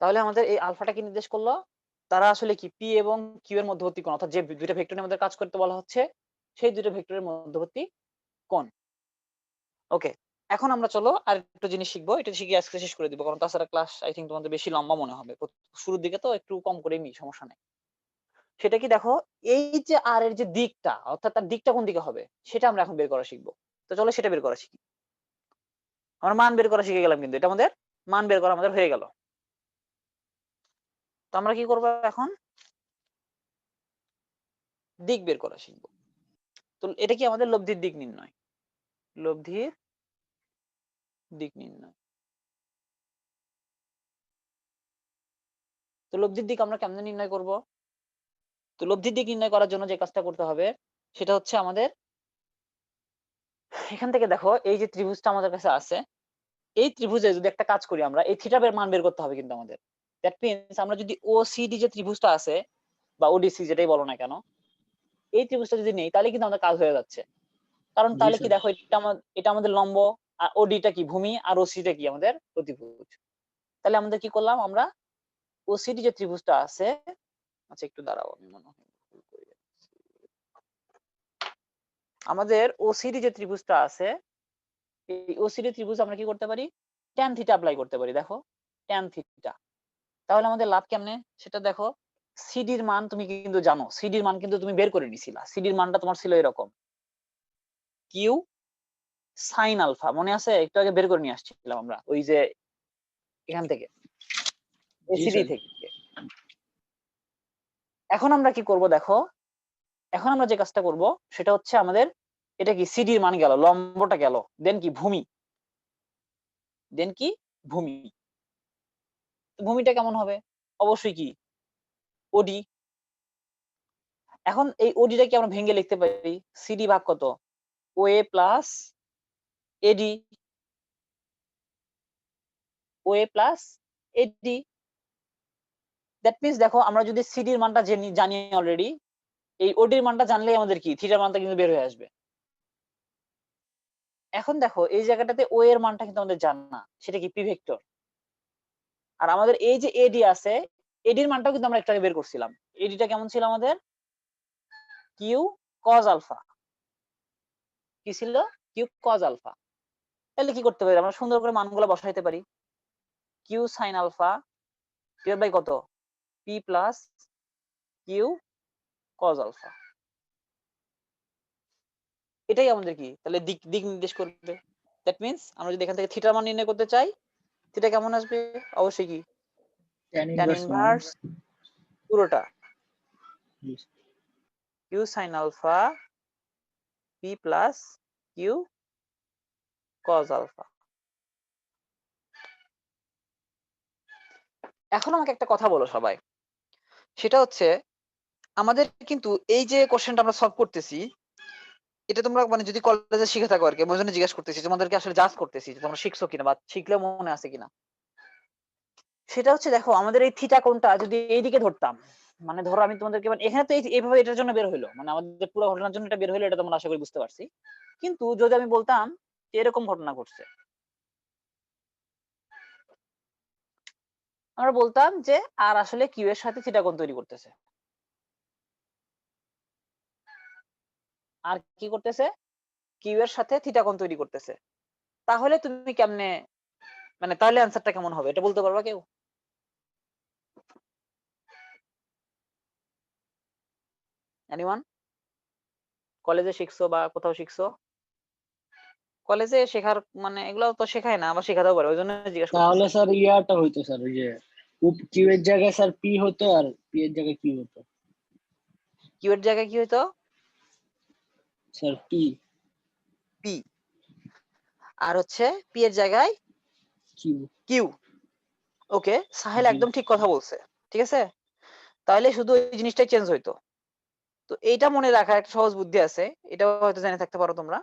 তাহলে আমাদের এই আলফাটা কি নির্দেশ করলো? তারা আসলে কি পি এবং কিউ এর মধ্যবর্তী কোণ, অর্থাৎ যে দুইটা ভেক্টরের মধ্যে কাজ করতে বলা হচ্ছে সেই দুইটা ভেক্টরের মধ্যবর্তী কোণ। ওকে, এখন আমরা চলো আর একটা জিনিস শিখবো, এটা শিখে আজকে শেষ করে দিব, কারণ তাছাড়া ক্লাস আই থিঙ্ক তোমাদের বেশি লম্বা মনে হবে, শুরুর দিকে তো একটু কম করে নি, সমস্যা নাই। সেটা কি দেখো, এই যে আর এর যে দিকটা, অর্থাৎ তার দিকটা কোন দিকে হবে সেটা আমরা এখন বের করা শিখবো। তো চলো সেটা বের করা শিখি। আমরা মান বের করা শিখে গেলাম, কিন্তু এটা আমাদের মান বের করা আমাদের হয়ে গেল। তো আমরা কি করবো এখন? দিক বের করা শিখবো। তো এটা কি আমাদের লব্ধির দিক নির্ণয়, লব্ধির দিক নির্ণয়। তো লব্ধির দিক আমরা কেমনে নির্ণয় করব? তো লব্ধির দিক নির্ণয় করার জন্য যে কাজটা করতে হবে সেটা হচ্ছে আমাদের এখান থেকে দেখো, এই যে ত্রিভুজটা আমাদের কাছে আছে, এই ত্রিভুজে যদি একটা কাজ করি আমরা, এই থিটা মান বের করতে হবে কিন্তু আমাদের। দ্যাট মিনস আমরা যদি ওসিডি যে ত্রিভুজটা আছে বা ওডিসি যেটাই বলো না কেন, এই ত্রিভুজটা যদি নেই তাহলে কিন্তু আমাদের কাজ হয়ে যাচ্ছে। কারণ জি তাহলে কি স্যার। দেখো, এটা আমাদের লম্ব, আর ওডিটা কি ভূমি, আর ওসিটা কি আমাদের প্রতিভুজ। তাহলে আমাদের কি করলাম, আমরা ওসিডি যে ত্রিভুজটা আছে, আচ্ছা একটু দাঁড়াও, আমি মনে হয় ভুল করে যাচ্ছি। আমাদের ওসিডি যে ত্রিভুজটা আছে, এই ওসিডি ত্রিভুজ আমরা কি করতে পারি, ট্যান থিটা অ্যাপ্লাই করতে পারি। দেখো ট্যান থিটা, তাহলে আমাদের লাভ কেমনে সেটা দেখো। সিডির মান তুমি কিন্তু জানো, সিডির মান কিন্তু তুমি বের করে নিছিলা, সিডির মানটা তোমার ছিল এরকম, কিউ সাইন আলফা, মনে আছে? একটু আগে বের করে নিয়ে আসছিলাম আমরা ওই যে এখান থেকে, জি এসিডি স্যার। থেকে। এখন আমরা কি করব দেখো, এখন আমরা যে কাজটা করব সেটা হচ্ছে আমাদের, এটা কি সিডির মান গেল, লম্বটা গেল, দেন কি ভূমি, দেন কি ভূমি। ভূমিটা কেমন হবে? অবশ্যই কি ওডি। এখন এই ওডিটা কি আমরা ভেঙে লিখতে পারি, সিডি ভাগ কত, O A plus AD, O A plus AD. That means দেখো, আমরা যদি সিডির মানটা জানি অলরেডি, এই ওডির মানটা জানলেই আমাদের কি থিটার মানটা কিন্তু বের হয়ে আসবে। এখন দেখো এই জায়গাটাতে ও এর মানটা কিন্তু আমাদের জানা, সেটা কি পি ভেক্টর। আর আমাদের এই যে এডি আছে, এডির মানটাও কিন্তু আমরা একটু আগে বের করছিলাম। এডিটা কেমন ছিল আমাদের, কিউ কজ আলফা, কি ছিল, কিউ কজ আলফা। তাহলে কি করতে পারি, আমরা সুন্দর করে মানগুলো বসাইতে পারি। Q sine alpha divide by কত, P plus Q cos alpha. এটাই আমাদের কি তাহলে দিক দিক নির্দেশ করবে। দ্যাট মিনস আমরা যদি এখান থেকে থিটার মান নির্ণয় করতে চাই, থিটা কেমন আসবে, অবশ্যই কি ট্যান ট্যান ইনভার্স 1। ইনভার্স পুরোটা জি। Q sine alpha P plus Q cos alpha. এখন আমাকে একটা কথা বলো সবাই, সেটা হচ্ছে আমাদের কিন্তু এই যে কোশ্চেনটা আমরা সলভ করতেছি, এটা তোমরা মানে যদি কলেজে শিখে থাকো আর কি, আমি জন্য জিজ্ঞাসা করতেছি, তোমাদেরকে আসলে জাজ করতেছি যে তোমরা শিখছো কিনা বা শিখলে মনে আছে কিনা। সেটা হচ্ছে দেখো, আমাদের এই থিটা কোণটা যদি এইদিকে ধরতাম, মানে ধরো আমি তোমাদেরকে, মানে এখানে তো এইভাবে এটার জন্য বের হইলো, মানে আমাদের পুরো ঘটনার জন্য এটা বের হইলো, এটা তোমরা আশা করি বুঝতে পারছি। কিন্তু যদি আমি বলতাম যে এরকম ঘটনা ঘটছে, আমরা বলতাম যে আর আসলে কিউ এর সাথে থিটা কোণ তৈরি করতেছে, আর কি করতেছে, কিউ এর সাথে থিটা কোণ তৈরি করতেছে। তাহলে তুমি কেমনে, মানে তাহলে অ্যান্সারটা কেমন হবে এটা বলতে পারবা কেউ? এনিওয়ান? কলেজে শিখছো বা কোথাও শিখছো? কলেজে শেখার মানে এগুলো তো শেখায় না, আবার শেখাতেও পারে, ওই জন্য জিজ্ঞেস তাহলে করতেছি। স্যার ইয়াটা হইতো স্যার, ওই যে কিউ এর জায়গায় স্যার পি হতো আর পি এর জায়গায় কিউ হতো। কিউ এর জায়গায় কি হইতো, স্যার পি। পি, আর হচ্ছে পি এর জায়গায় কিউ। কিউ। ওকে, সাহেল জি। একদম ঠিক কথা বলছে, ঠিক আছে। তাহলে শুধু এই জিনিসটাই চেঞ্জ হইতো। তো এইটা মনে রাখার একটা সহজ বুদ্ধি আছে, এটাও হয়তো জেনে থাকতে পারো তোমরা।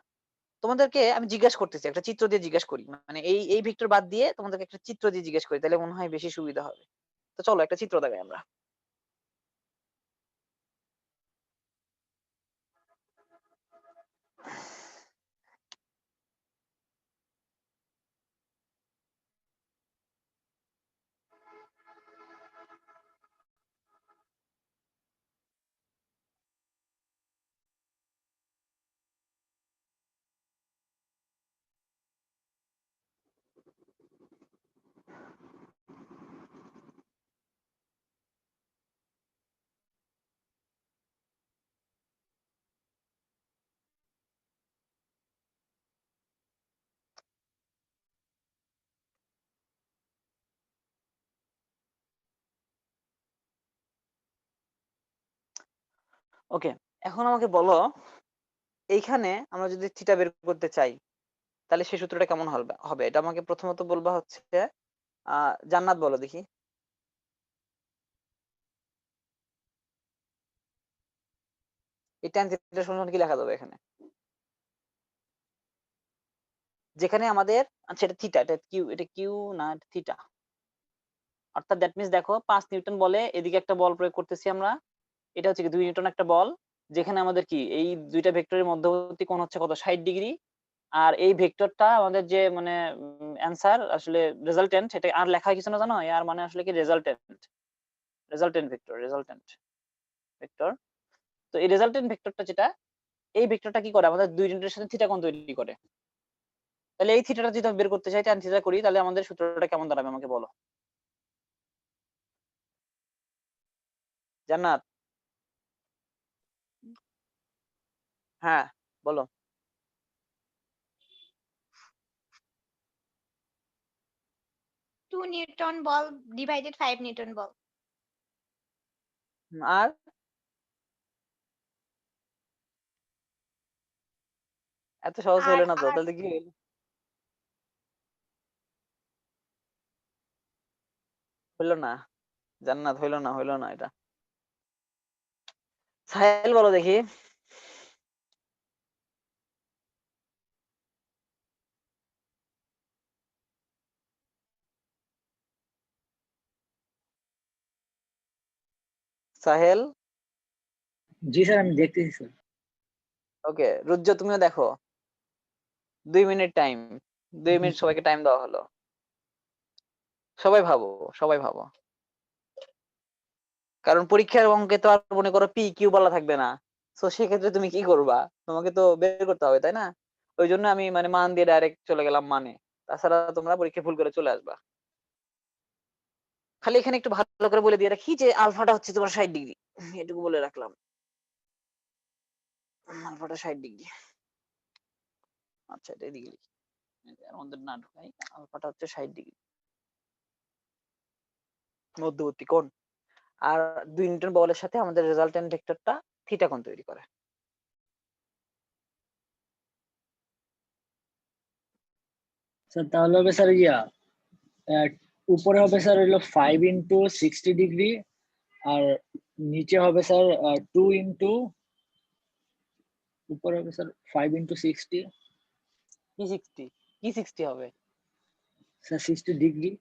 তোমাদেরকে আমি জিজ্ঞাসা করতেছি, একটা চিত্র দিয়ে জিজ্ঞাসা করি, মানে এই এই ভেক্টর বাদ দিয়ে তোমাদেরকে একটা চিত্র দিয়ে জিজ্ঞাসা করি, তাহলে মনে হয় বেশি সুবিধা হবে। তো চলো একটা চিত্র দেখাই আমরা। ওকে, এখন আমাকে বলো এইখানে আমরা যদি থিটা বের করতে চাই তাহলে সেই সূত্রটা কেমন হবে? এটা আমাকে প্রথমত বলবা হচ্ছে জান্নাত বলো দেখি। এই tan থিটা সমান কি লেখা যাবে এখানে? যেখানে আমাদের আচ্ছা এটা থিটা, এটা কিউ না থিটা। অর্থাৎ দ্যাট মিনস দেখো 5 নিউটন বলে এদিকে একটা বল প্রয়োগ করতেছি আমরা। এটা হচ্ছে কি 2 নিউটন একটা বল, যেখানে আমাদের কি এই দুইটা ভেক্টরের মধ্যবর্তী কোণ হচ্ছে কত 60 ডিগ্রি। আর এই ভেক্টরটা আমাদের যে মানে অ্যান্সার আসলে রেজাল্টেন্ট, এটা আর লেখা কিছু না জানো, আর মানে আসলে কি রেজাল্টেন্ট ভেক্টর। তো এই রেজাল্টেন্ট ভেক্টরটা যেটা, এই ভেক্টরটা কি করে আমাদের দুই নিউটনের সাথে থিটা কোণ তৈরি করে। তাহলে এই থিটাটা যদি আমি বের করতে চাই tan থিটা করি, তাহলে আমাদের সূত্রটা কেমন দাঁড়াবে আমাকে বলো। জান্নাত, হ্যাঁ বলো। 2 Newton ball divided 5 Newton ball. আর এত সহজ আর হইলো না তো, আর তাহলে কি হইলো? হইলো না জান্নাত, হইলো না এটা। সাহেল বলো দেখি। সাহেল, জি স্যার, আমি দেখতেছি স্যার। ওকে রুজ্জ তুমিও দেখো। 2 মিনিট টাইম, 2 মিনিট সবাইকে টাইম দেওয়া হলো। সবাই ভাবো, সবাই ভাবো, কারণ পরীক্ষার অঙ্কে তো আর মনে করো পি কিউ বলা থাকবে না। তো সেক্ষেত্রে তুমি কি করবা? তোমাকে তো বের করতে হবে তাই না? ওই জন্য আমি মানে মান দিয়ে ডাইরেক্ট চলে গেলাম মানে। তাছাড়া তোমরা পরীক্ষা ভুল করে চলে আসবা। খালি এখানে একটু ভালো করে বলে দিয়ে রাখি যে আলফাটা হচ্ছে তোমার 60 ডিগ্রি, এটুকু বলে রাখলাম। আলফাটা 60 ডিগ্রি। আচ্ছা এটা এদিকে লিখি, এর মধ্যে না ঢুকাই। আলফাটা হচ্ছে 60 ডিগ্রি মধ্যবর্তী কোণ। আর 2 নিউটন বলের সাথে আমাদের রেজাল্টেন্ট ভেক্টরটা থিটা কোণ তৈরি করে। স্যার তাহলে হবে স্যার আহ, উপরে হবে স্যার হলো 5 × 60 ডিগ্রি, আর নিচে হবে স্যার 2 × উপরে হবে স্যার 5 × 60। কি 60? কি 60 হবে? Sir 60 degree.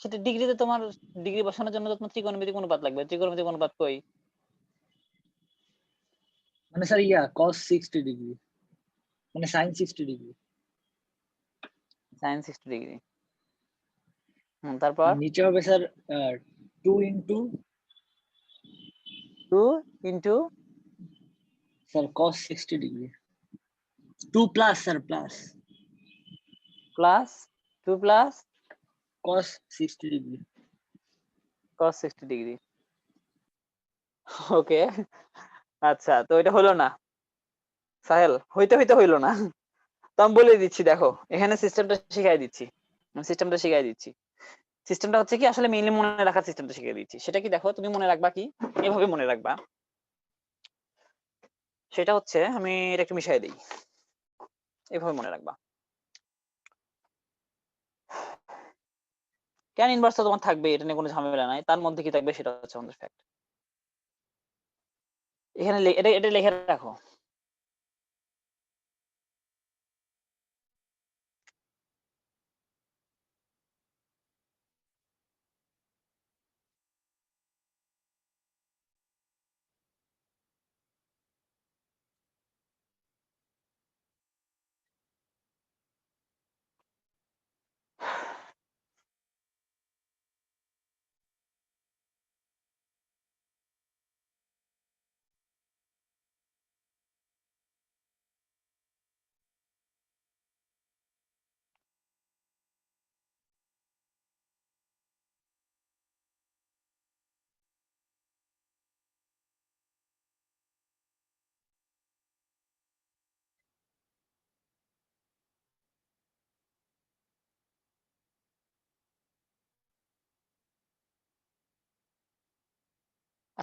সেটা ডিগ্রিতে তোমার ডিগ্রি বসানোর জন্য তো তোমার ত্রিকোণমিতিক অনুপাত লাগবে। ত্রিকোণমিতিক অনুপাত কই? মানে স্যার cos 60 ডিগ্রি, মানে sin 60 ডিগ্রি। sin 60 degree. তারপর আর নিচে হবে sir 2 × 2 into sir cos 60 degree. 2 plus sir plus plus 2 plus cos 60 degree. cos 60 degree. Okay, আচ্ছা তো এটা হলো না সাহেল, হইতে হইলো না। তো আমি বলে দিচ্ছি দেখো, এখানে সিস্টেমটা শিখাই দিচ্ছি। সিস্টেমটা হচ্ছে কি আসলে মেইনলি মনে রাখার সিস্টেমটা শিখিয়ে দিচ্ছি। সেটা কি দেখো, তুমি মনে রাখবা কি, এভাবে মনে রাখবা। সেটা হচ্ছে আমি এটা একটু মিশাই দিই, এভাবে মনে রাখবা। tan ইনভার্স তো তোমার থাকবে, এটা নিয়ে কোনো ঝামেলা নাই। তার মধ্যে কি থাকবে সেটা হচ্ছে আমাদের ফ্যাক্ট। এখানে এটা লিখে রাখো।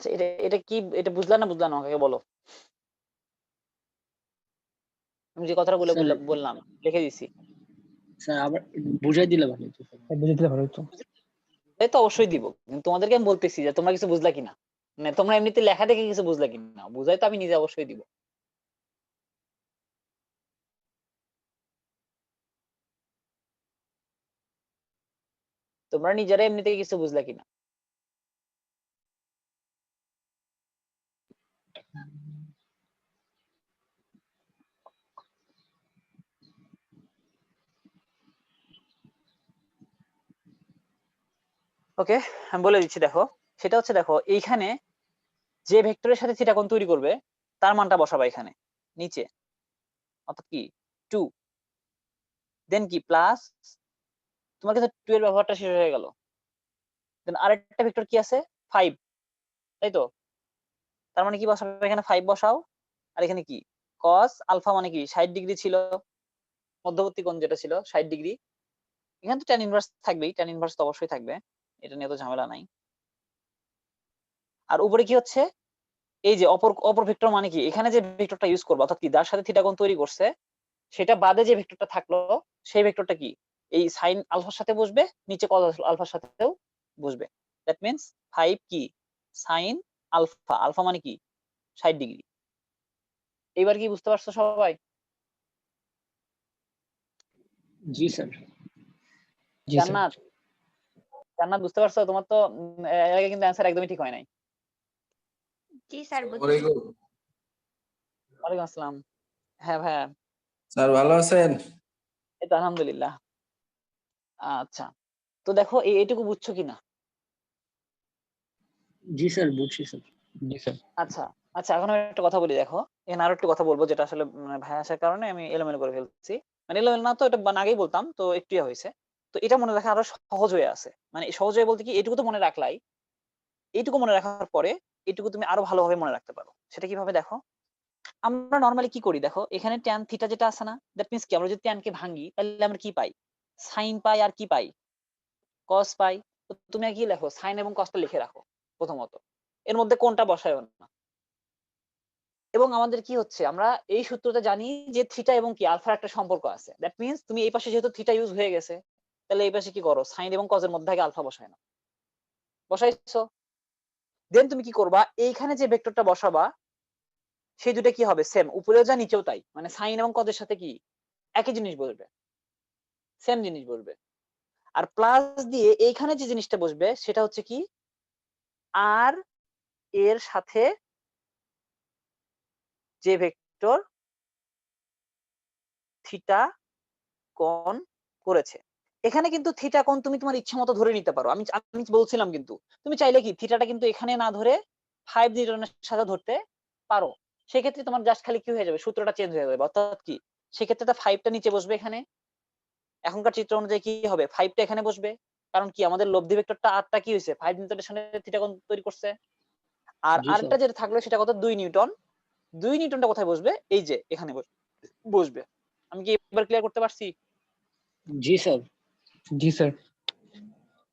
আচ্ছা এটা এটা কি, এটা বুঝলা না বুঝলা না আমাকে বলো। আমি যে কথাটা স্যার বললাম লিখে দিছি। স্যার আবার বুঝাই দিলে ভালো হতো স্যার। বুঝে দিলে ভালো হতো। এই তো অবশ্যই দিব, কিন্তু তোমাদেরকে আমি বলতেছি যে তোমরা কিছু বুঝলা কিনা, মানে তোমরা এমনিতে লেখা দেখে কিছু বুঝলা কিনা, বুঝাই তো আমি নিজে অবশ্যই দিব। তোমরা নিজেরা এমনিতে কিছু বুঝলা কিনা। ওকে, আমি বলে দিচ্ছি দেখো। সেটা হচ্ছে দেখো এইখানে যে ভেক্টরের সাথে থিটা কোণ তৈরি করবে তার মানটা বসাবা এখানে নিচে, অর্থাৎ কি 2, দেন কি প্লাস, তোমার কাছে 2 এর ব্যবহারটা শেষ হয়ে গেল, দেন আরেকটা ভেক্টর কি আছে 5, তাই তো। তার মানে কি বসাবে এখানে 5 বসাও, আর এখানে কি cos আলফা মানে কি 60 ডিগ্রি ছিল, মধ্যবর্তী কোণ যেটা ছিল 60 ডিগ্রি। এখানে তো tan ইনভার্স থাকবেই, tan ইনভার্স তো অবশ্যই থাকবে, এটা নিয়ে তো ঝামেলা নাই। আর উপরে কি হচ্ছে এই যে অপর ভেক্টর মানে কি, এখানে যে ভেক্টরটা ইউজ করবো অর্থাৎ কি যার সাথে থিটা কোণ তৈরি করছে সেটা বাদে যে ভেক্টরটা থাকলো সেই ভেক্টরটা কি এই সাইন আলফার সাথে বসবে, নিচে কজ আলফার সাথেও বসবে। দ্যাট মিন্স 5 কি সাইন আলফা, আলফা মানে কি 60 ডিগ্রি। এবার কি বুঝতে পারছো সবাই? জি স্যার। জি স্যার। জান্নাত, জান্নাত বুঝতে পারছো? তোমার তো এর আগে কিন্তু অ্যান্সার একদমই ঠিক হয় নাই। জি স্যার বুঝছি। ওয়ালাইকুম আসসালাম। হ্যাঁ ভাইয়া, স্যার ভালো আছেন? এই তো আলহামদুলিল্লাহ। আচ্ছা, তো দেখো এইটুকু বুঝছো কিনা? জি স্যার বুঝছি স্যার। জি স্যার। আচ্ছা আচ্ছা, এখন আমি একটা কথা বলি দেখো, এখানে আরো একটু কথা বলবো যেটা আসলে ভাই আসার কারণে আমি এলোমেলো করে ফেলছি, মানে এলোমেলো না তো, এটা আগেই বলতাম তো একটু ইয়ে হয়েছে। তো এটা মনে রাখা আরো সহজ হয়ে আছে, মানে সহজ হয়ে বলতে কি এটুকু তো মনে রাখলাই, এইটুকু মনে রাখার পরে এটুকু তুমি আরো ভালোভাবে মনে রাখতে পারো। সেটা কিভাবে দেখো, আমরা নর্মালি কি করি দেখো, এখানে ট্যান থিটা যেটা আছে না, দ্যাট মিন্স কি আমরা যদি ট্যানকে ভাঙি তাহলে আমরা কি পাই, সাইন পাই আর কি পাই, কস পাই। তো তুমি কি লেখো, সাইন এবং কসটা লিখে রাখো প্রথমত, এর মধ্যে কোনটা বসায় না। এবং আমাদের কি হচ্ছে, আমরা এই সূত্রটা জানি যে থিটা এবং কি আলফার একটা সম্পর্ক আছে, দ্যাট মিন্স তুমি এই পাশে যেহেতু থিটা ইউজ হয়ে গেছে তাহলে এই পাশে কি করো, সাইন এবং কজের মধ্যে আগে আলফা বসায় না, বসাইছো। দেন তুমি কি করবা, এইখানে যে ভেক্টরটা বসাবা সেই দুটো কি হবে সেম, উপরেও যা নিচেও তাই, মানে সাইন এবং কজের সাথে কি একই জিনিস বসবে, সেম জিনিস বসবে। আর প্লাস দিয়ে এইখানে যে জিনিসটা বসবে সেটা হচ্ছে কি আর এর সাথে যে ভেক্টর থিটা কোণ করেছে। এখানে কিন্তু থিটা কোণ তুমি তোমার ইচ্ছা মতো ধরে নিতে পারো, আমি আমি বলছিলাম কিন্তু তুমি চাইলে কি থিটাটা কিন্তু এখানে না ধরে 5 নিউটনের সাথে ধরতে পারো। সেক্ষেত্রে তোমার জাস্ট খালি কি হয়ে যাবে, সূত্রটা চেঞ্জ হয়ে যাবে, অর্থাৎ কি সেক্ষেত্রে 5টা নিচে বসবে এখানে, এখনকার চিত্র অনুযায়ী কি হবে 5টা এখানে বসবে, কারণ কি আমাদের লব্ধি ভেক্টরটা আরটা কি হয়েছে 5 নিউটনের সাথে থিটা কোণ তৈরি করছে। আর জি আরেকটা স্যার। যেটা থাকলো সেটা কত 2 নিউটন, 2 নিউটনটা কোথায় বসবে, এই যে এখানে বসবে। আমি কি এবার ক্লিয়ার করতে পারছি? জি স্যার। জি স্যার।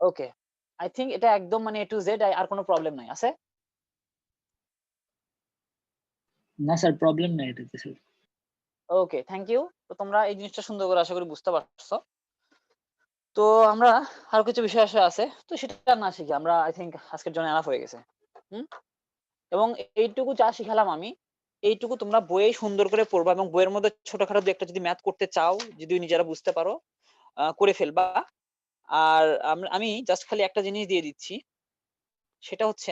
ওকে, আই থিংক এটা একদম মানে এ টু জেড, আর কোনো প্রবলেম নাই আছে? না স্যার প্রবলেম নাই এটাতে স্যার। Okay, thank you. তো তোমরা এই জিনিসটা সুন্দর করে আশা করি বুঝতে পারছো। তো আমরা আরো কিছু বিষয় আছে, তো সেটা না শিখি আমরা, আই থিংক আজকের জন্য এনাফ হয়ে গেছে। এবং এইটুকু যা শিখালাম আমি, এইটুকু তোমরা বইয়ে সুন্দর করে পড়বা, এবং বইয়ের মধ্যে ছোটখাটো দু একটা যদি ম্যাথ করতে চাও, যদি নিজেরা বুঝতে পারো করে ফেলবা। আর আমি জাস্ট খালি একটা জিনিস দিয়ে দিচ্ছি, সেটা হচ্ছে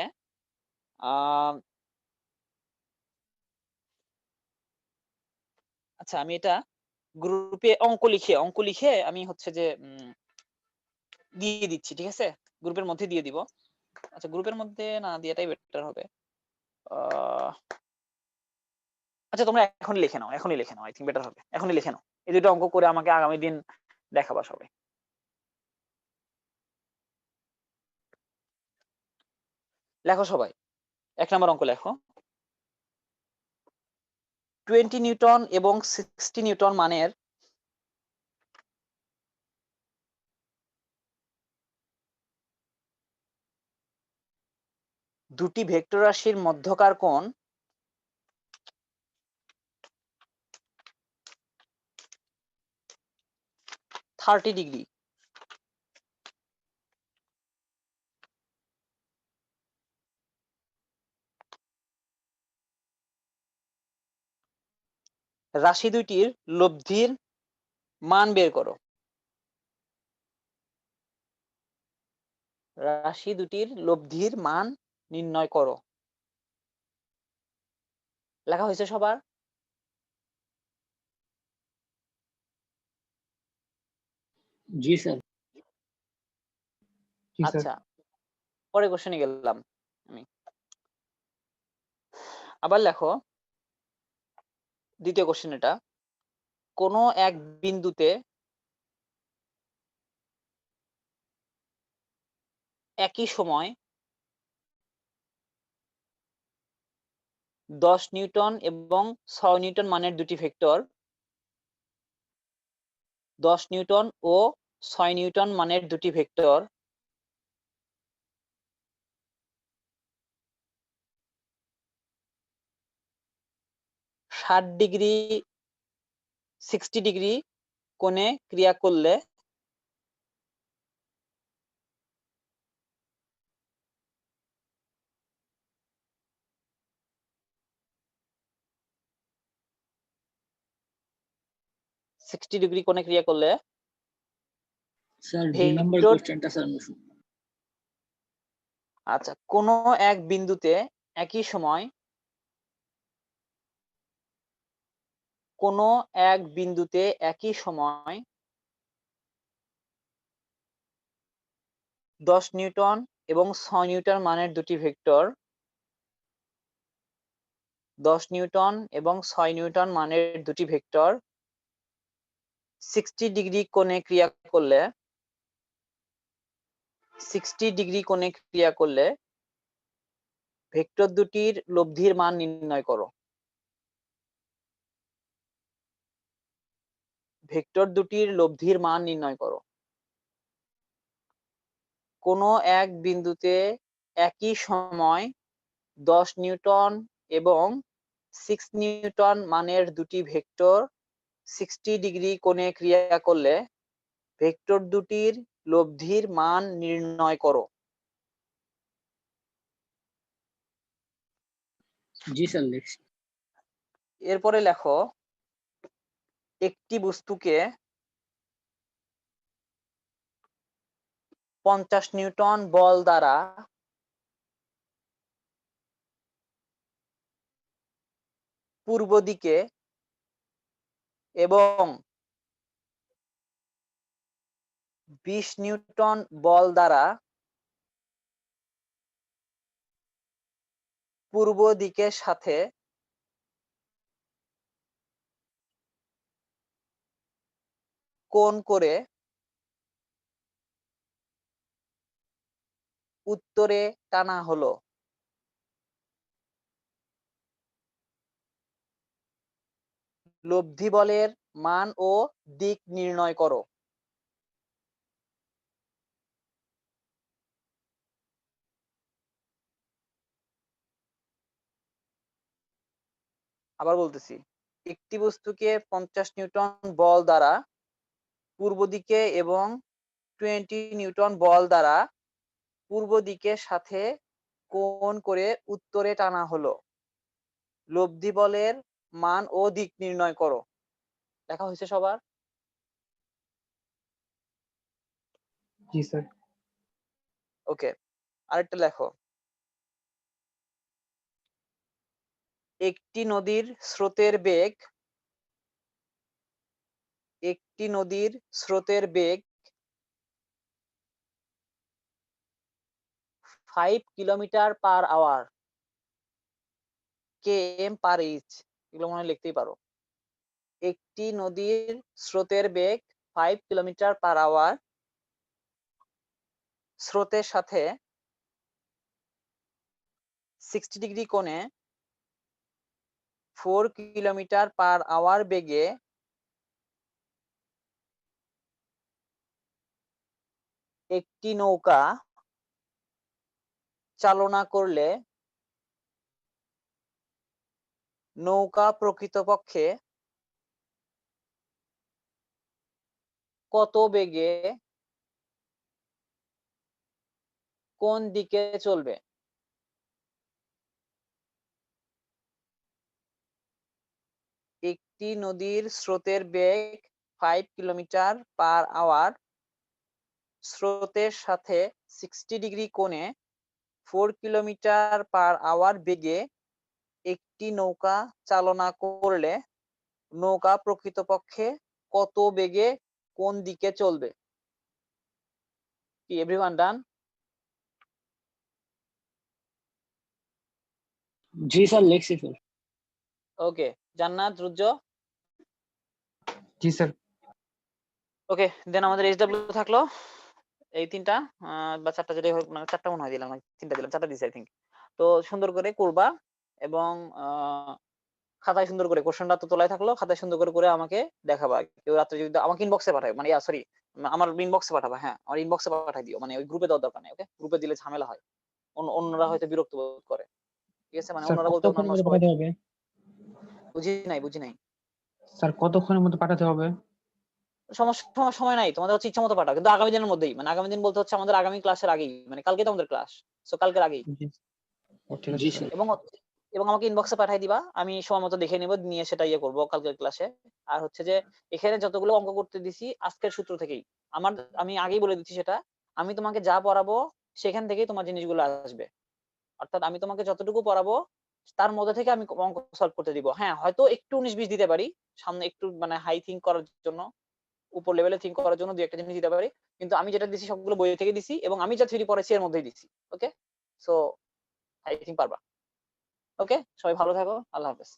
আচ্ছা আমি এটা গ্রুপে অঙ্ক লিখে আমি হচ্ছে যে দিয়ে দিচ্ছি, ঠিক আছে, গ্রুপের মধ্যে দিয়ে দিব। আচ্ছা গ্রুপের মধ্যে না দিয়াটাই বেটার হবে। আচ্ছা তোমরা এখনই লিখে নাও, এখনই লিখে নাও, আই থিংক বেটার হবে, এখনই লিখে নাও। এই দুটো অঙ্ক করে আমাকে আগামী দিন দেখাবা সবাই। লেখো সবাই, 1 নম্বর অঙ্ক লেখো। 20 নিউটন এবং 60 নিউটন মানের দুটি ভেক্টর রাশির মধ্যকার কোণ 30 ডিগ্রি। রাশি দুইটির লব্ধির মান বের করো। রাশি দুটির লব্ধির মান নির্ণয় করো। লেখা হয়েছে সবার? জি স্যার। জি স্যার। আচ্ছা, পরে কোশ্চেনে গেলাম আমি। আবার লেখো দ্বিতীয় কোশ্চেন এটা। কোনো এক বিন্দুতে একই সময় 10 নিউটন এবং 6 নিউটন মানের দুটি ভেক্টর 10 নিউটন ও 6 নিউটন মানের দুটি ভেক্টর ষাট ডিগ্রি 60 ডিগ্রি কোণে ক্রিয়া করলে স্যার 2 নম্বর ভেক্টর, কোশ্চেনটা স্যার আমি শুনি। আচ্ছা, কোনো এক বিন্দুতে একই সময় কোনো এক বিন্দুতে একই সময় 10 নিউটন এবং 6 নিউটন মানের দুটি ভেক্টর 10 নিউটন এবং 6 নিউটন মানের দুটি ভেক্টর 60 ডিগ্রি কোণে ক্রিয়া করলে 60 ডিগ্রি কোণে ক্রিয়া করলে ভেক্টর দুটির লব্ধির মান নির্ণয় করো। ভেক্টর দুটির লব্ধির মান নির্ণয় করো। কোনো এক বিন্দুতে একই সময় 10 নিউটন এবং 6 নিউটন মানের দুটি ভেক্টর 60 ডিগ্রি কোণে ক্রিয়া করলে ভেক্টর দুটির লব্ধির মান নির্ণয় করো। জি স্যার লিখছি। এরপরে লেখো একটি বস্তুকে 50 নিউটন বল দ্বারা পূর্ব দিকে এবং 20 নিউটন বল দ্বারা পূর্ব দিকের সাথে কোণ করে উত্তরে টানা হলো। লব্ধি বলের মান ও দিক নির্ণয় করো। আবার বলতেছি, একটি বস্তুকে 50 নিউটন বল দ্বারা পূর্ব দিকে এবং 20 নিউটন বল দ্বারা পূর্ব দিকের সাথে কোণ করে উত্তরে টানা হলো। লব্ধি বলের মান ও দিক নির্ণয় করো। লেখা হয়েছে সবার? জি স্যার। ওকে, আরেকটা লেখো। একটি নদীর স্রোতের বেগ 5 কিলোমিটার পার আওয়ার km পার ইচ, এগুলো মনে হয় লিখতেই পারো। একটি নদীর স্রোতের বেগ 5 কিলোমিটার পার আওয়ার স্রোতের সাথে 60 ডিগ্রি কোণে 4 কিলোমিটার পার আওয়ার বেগে একটি নৌকা চালনা করলে নৌকা প্রকৃতপক্ষে কত বেগে কোন দিকে চলবে? একটি নদীর স্রোতের বেগ 5 কিলোমিটার পার আওয়ার, স্রোতের সাথে 60 ডিগ্রি কোণে 4 কিলোমিটার পার আওয়ার বেগে একটি নৌকা চালনা করলে নৌকা প্রকৃতপক্ষে কত বেগে কোন দিকে চলবে? কি এভরিওয়ান ডান? জি স্যার, লিখছি স্যার। ওকে, জান্নাত, রুজ্জ। জি স্যার। ওকে, দেন আমাদের এইচডব্লিউ থাকলো এই তিনটা বা চারটা, যেটাই হোক, মানে চারটা মনে হয় দিলাম, তিনটা দিলাম, চারটা দিছি আই থিঙ্ক। তো সুন্দর করে করবা এবং খাতায় সুন্দর করে কোশ্চেনটা তো তোলাই থাকলো, খাতায় সুন্দর করে আমাকে দেখাবা। কেউ রাত্রে যদি আমাকে ইনবক্সে পাঠায়, মানে সরি, আমার ইনবক্সে পাঠাবা। হ্যাঁ, আমার ইনবক্সে পাঠাই দিও, মানে ওই গ্রুপে দেওয়ার দরকার নেই। ওকে, গ্রুপে দিলে ঝামেলা হয়, অন্যরা হয়তো বিরক্ত বোধ করে। ঠিক আছে, মানে স্যার অন্যরা বলতে কতক্ষণের অন্যান্য মধ্যে সবাই। পাঠাতে হবে? বুঝি নাই। স্যার কতক্ষণের মধ্যে পাঠাতে হবে? সময় নাই, তোমাদের হচ্ছে ইচ্ছা মতো পাঠাও, কিন্তু আগামী দিনের মধ্যেই। মানে আগামী দিন বলতে হচ্ছে আমাদের আগামী ক্লাসের আগেই, মানে কালকে তো আমাদের ক্লাস, সো কালকের আগেই। জি। ও ঠিক আছে জি স্যার। স্যার। এবং আমাকে ইনবক্সে পাঠিয়ে দিবা, আমি সময় মতো দেখে নিব, নিয়ে সেটা করবো কালকের ক্লাসে। আর হচ্ছে যে এখানে যতগুলো অঙ্ক করতে দিছি আজকের সূত্র থেকেই, আমি আগেই বলে দিচ্ছি সেটা, আমি তোমাকে যা পড়াবো সেখান থেকেই তোমার জিনিসগুলো আসবে। অর্থাৎ আমি তোমাকে যতটুকু পড়াবো তার মধ্যে থেকে আমি অঙ্ক সলভ করতে দিব। হ্যাঁ, হয়তো একটু 19-20 দিতে পারি সামনে, একটু মানে হাই থিঙ্ক করার জন্য, উপর লেভেলে থিঙ্ক করার জন্য 2-1টা জিনিস দিতে পারি, কিন্তু আমি যেটা দিছি সবগুলো বই থেকে দিছি এবং আমি যা থিওরি পড়াইছি এর মধ্যেই দিছি। ওকে, সো আই থিঙ্ক পারবা। ওকে, সবাই ভালো থাকো, আল্লাহ হাফেজ।